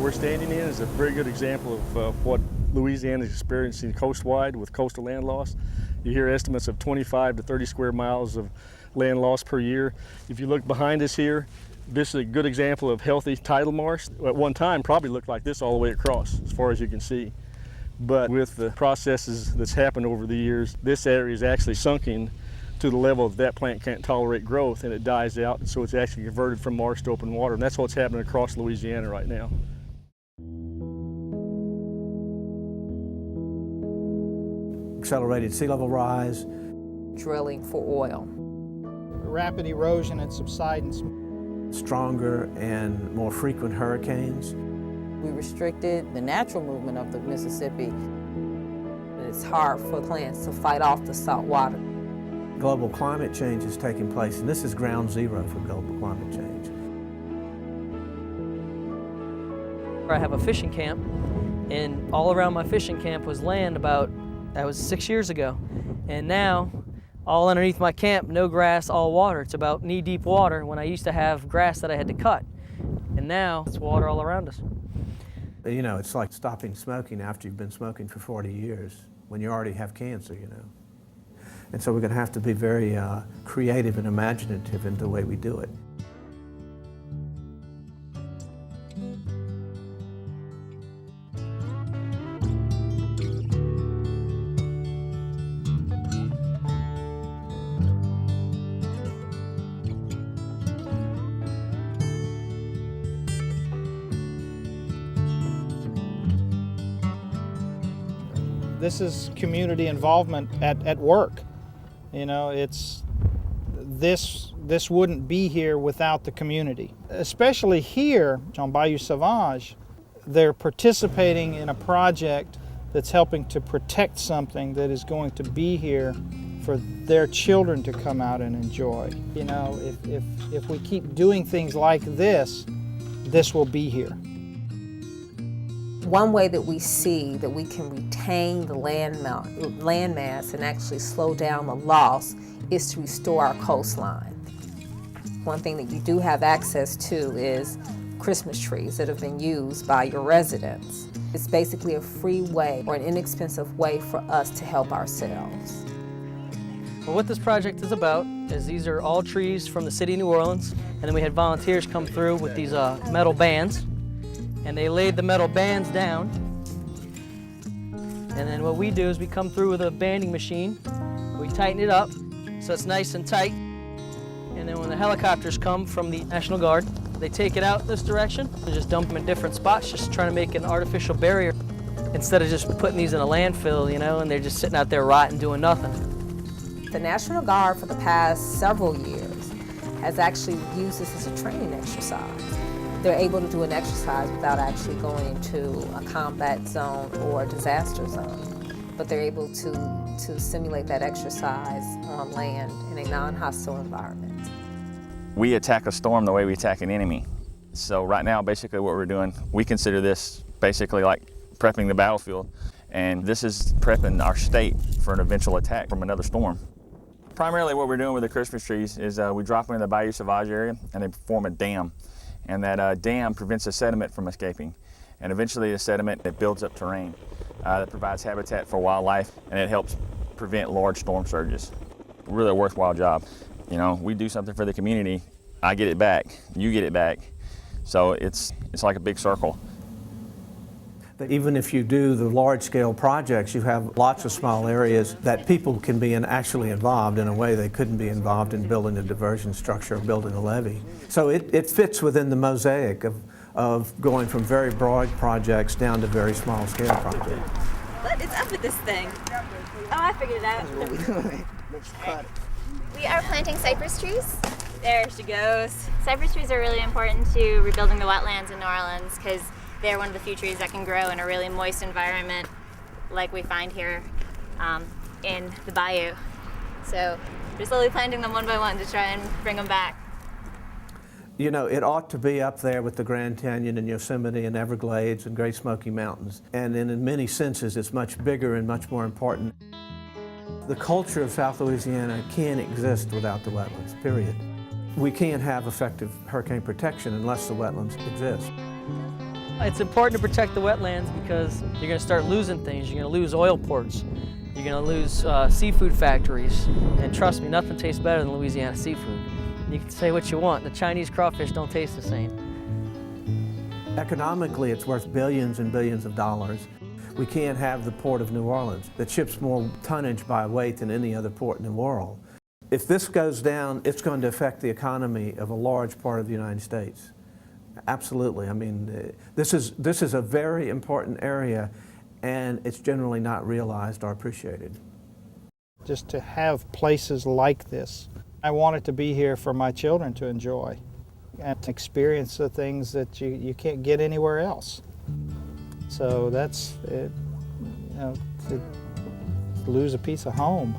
we're standing in is a very good example of what Louisiana is experiencing coastwide with coastal land loss. You hear estimates of 25 to 30 square miles of land loss per year. If you look behind us here, this is a good example of healthy tidal marsh. At one time probably looked like this all the way across, as far as you can see. But with the processes that's happened over the years, this area is actually sunken to the level that plant can't tolerate growth, and it dies out, and so it's actually converted from marsh to open water, and that's what's happening across Louisiana right now. Accelerated sea level rise. Drilling for oil. Rapid erosion and subsidence. Stronger and more frequent hurricanes. We restricted the natural movement of the Mississippi. It's hard for plants to fight off the salt water. Global climate change is taking place, and this is ground zero for global climate change. I have a fishing camp, and all around my fishing camp was land that was 6 years ago. And now, all underneath my camp, no grass, all water. It's about knee-deep water when I used to have grass that I had to cut. And now, it's water all around us. You know, it's like stopping smoking after you've been smoking for 40 years, when you already have cancer, you know. And so we're going to have to be very creative and imaginative in the way we do it. This is community involvement at work. You know, this wouldn't be here without the community. Especially here on Bayou Sauvage, they're participating in a project that's helping to protect something that is going to be here for their children to come out and enjoy. You know, if we keep doing things like this will be here. One way that we see that we can retain the land mass and actually slow down the loss is to restore our coastline. One thing that you do have access to is Christmas trees that have been used by your residents. It's basically a free way or an inexpensive way for us to help ourselves. Well, what this project is about is these are all trees from the city of New Orleans, and then we had volunteers come through with these metal bands. And they laid the metal bands down. And then what we do is we come through with a banding machine. We tighten it up so it's nice and tight. And then when the helicopters come from the National Guard, they take it out this direction and just dump them in different spots, just trying to make an artificial barrier instead of just putting these in a landfill, you know, and they're just sitting out there rotting, doing nothing. The National Guard for the past several years has actually used this as a training exercise. They're able to do an exercise without actually going into a combat zone or a disaster zone, but they're able to simulate that exercise on land in a non-hostile environment. We attack a storm the way we attack an enemy. So right now, basically what we're doing, we consider this basically like prepping the battlefield, and this is prepping our state for an eventual attack from another storm. Primarily what we're doing with the Christmas trees is we drop them in the Bayou Sauvage area and they form a dam. And that dam prevents the sediment from escaping. And eventually the sediment, it builds up terrain that provides habitat for wildlife, and it helps prevent large storm surges. Really a worthwhile job. You know, we do something for the community, I get it back, you get it back. So it's like a big circle. Even if you do the large-scale projects, you have lots of small areas that people can be actually involved in a way they couldn't be involved in building a diversion structure or building a levee. So it fits within the mosaic of going from very broad projects down to very small-scale projects. What is up with this thing? Oh, I figured it out. We are planting cypress trees. There she goes. Cypress trees are really important to rebuilding the wetlands in New Orleans because they're one of the few trees that can grow in a really moist environment like we find here in the bayou. So we're slowly planting them one by one to try and bring them back. You know, it ought to be up there with the Grand Canyon and Yosemite and Everglades and Great Smoky Mountains. And in many senses, it's much bigger and much more important. The culture of South Louisiana can't exist without the wetlands, period. We can't have effective hurricane protection unless the wetlands exist. It's important to protect the wetlands because you're going to start losing things. You're going to lose oil ports. You're going to lose seafood factories. And trust me, nothing tastes better than Louisiana seafood. You can say what you want. The Chinese crawfish don't taste the same. Economically, it's worth billions and billions of dollars. We can't have the Port of New Orleans that ships more tonnage by weight than any other port in the world. If this goes down, it's going to affect the economy of a large part of the United States. Absolutely. I mean, this is a very important area, and it's generally not realized or appreciated. Just to have places like this. I want it to be here for my children to enjoy and to experience the things that you can't get anywhere else. So that's it, you know, to lose a piece of home.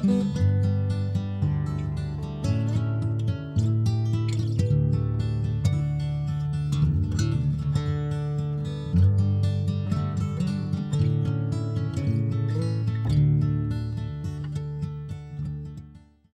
Mm-hmm.